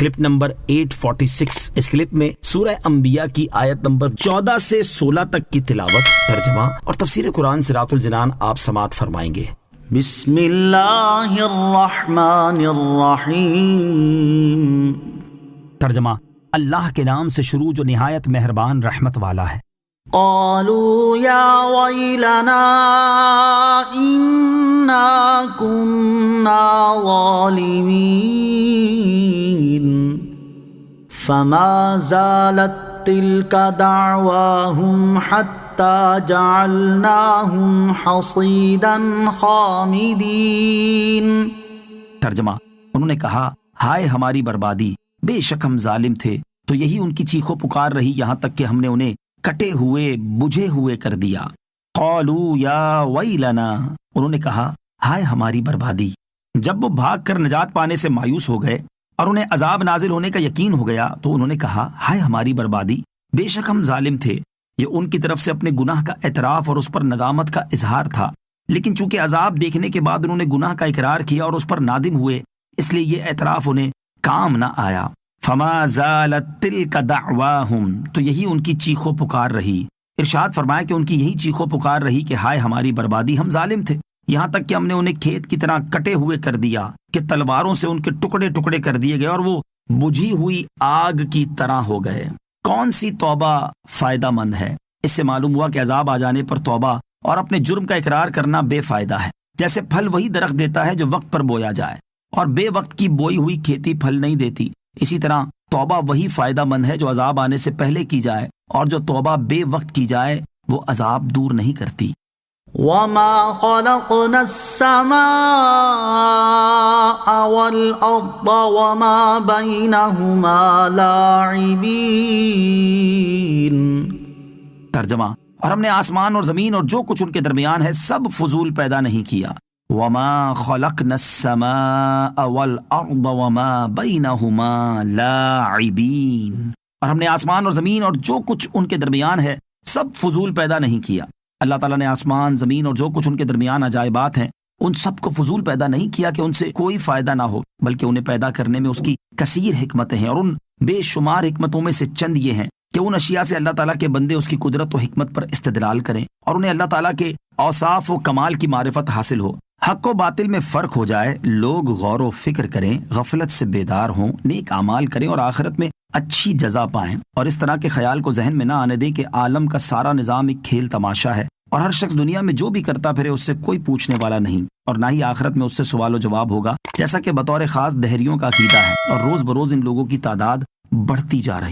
Clip number 846۔ اس clip میں سورہ انبیاء کی آیت نمبر 14 سے 16 تک کی تلاوت، ترجمہ اور تفسیر قرآن صراط الجنان آپ سماعت فرمائیں گے۔ بسم اللہ الرحمن الرحیم۔ ترجمہ: اللہ کے نام سے شروع جو نہایت مہربان رحمت والا ہے۔ قالوا یا ویلنا انا كنا ظالمین فما زالت تلك دعواهم حتى جعلناهم حصيدا خامدين۔ ترجمہ: انہوں نے کہا، ہائے ہماری بربادی، بے شک ہم ظالم تھے، تو یہی ان کی چیخو پکار رہی یہاں تک کہ ہم نے انہیں کٹے ہوئے بجھے ہوئے کر دیا۔ قالوا یا ویلنا، انہوں نے کہا، ہائے ہماری بربادی۔ جب وہ بھاگ کر نجات پانے سے مایوس ہو گئے اور انہیں عذاب نازل ہونے کا یقین ہو گیا تو انہوں نے کہا، ہائے ہماری بربادی، بے شک ہم ظالم تھے۔ یہ ان کی طرف سے اپنے گناہ کا اعتراف اور اس پر ندامت کا اظہار تھا، لیکن چونکہ عذاب دیکھنے کے بعد انہوں نے گناہ کا اقرار کیا اور اس پر نادم ہوئے، اس لیے یہ اعتراف انہیں کام نہ آیا۔ فما زالت تلک دعواہم، تو یہی ان کی چیخو پکار رہی۔ ارشاد فرمایا کہ ان کی یہی چیخو پکار رہی کہ ہائے ہماری بربادی، ہم ظالم تھے، یہاں تک کہ ہم نے انہیں کھیت کی طرح کٹے ہوئے کر دیا کہ تلواروں سے ان کے ٹکڑے ٹکڑے کر دیے گئے اور وہ بجھی ہوئی آگ کی طرح ہو گئے۔ کون سی توبہ فائدہ مند ہے؟ اس سے معلوم ہوا کہ عذاب آ جانے پر توبہ اور اپنے جرم کا اقرار کرنا بے فائدہ ہے۔ جیسے پھل وہی درخت دیتا ہے جو وقت پر بویا جائے، اور بے وقت کی بوئی ہوئی کھیتی پھل نہیں دیتی، اسی طرح توبہ وہی فائدہ مند ہے جو عذاب آنے سے پہلے کی جائے، اور جو توبہ بے وقت کی جائے وہ عذاب دور نہیں کرتی۔ وما خلقنا السماء والأرض وما بينهما لاعبين۔ ترجمہ: اور ہم نے آسمان اور زمین اور جو کچھ ان کے درمیان ہے سب فضول پیدا نہیں کیا۔ وما خلقنا السماء والارض وما بینہما لاعبین، اور ہم نے آسمان اور زمین اور جو کچھ ان کے درمیان ہے سب فضول پیدا نہیں کیا۔ اللہ تعالیٰ نے آسمان، زمین اور جو کچھ ان کے درمیان عجائبات ہیں ان سب کو فضول پیدا نہیں کیا کہ ان سے کوئی فائدہ نہ ہو، بلکہ انہیں پیدا کرنے میں اس کی کثیر حکمتیں ہیں، اور ان بے شمار حکمتوں میں سے چند یہ ہیں کہ ان اشیاء سے اللہ تعالیٰ کے بندے اس کی قدرت و حکمت پر استدلال کریں اور انہیں اللہ تعالیٰ کے اوصاف و کمال کی معرفت حاصل ہو، حق و باطل میں فرق ہو جائے، لوگ غور و فکر کریں، غفلت سے بیدار ہوں، نیک اعمال کریں اور آخرت میں اچھی جزا پائیں، اور اس طرح کے خیال کو ذہن میں نہ آنے دیں کہ عالم کا سارا نظام ایک کھیل تماشا ہے، اور ہر شخص دنیا میں جو بھی کرتا پھرے اس سے کوئی پوچھنے والا نہیں، اور نہ ہی آخرت میں اس سے سوال و جواب ہوگا، جیسا کہ بطور خاص دہریوں کا عقیدہ ہے، اور روز بروز ان لوگوں کی تعداد بڑھتی جا رہی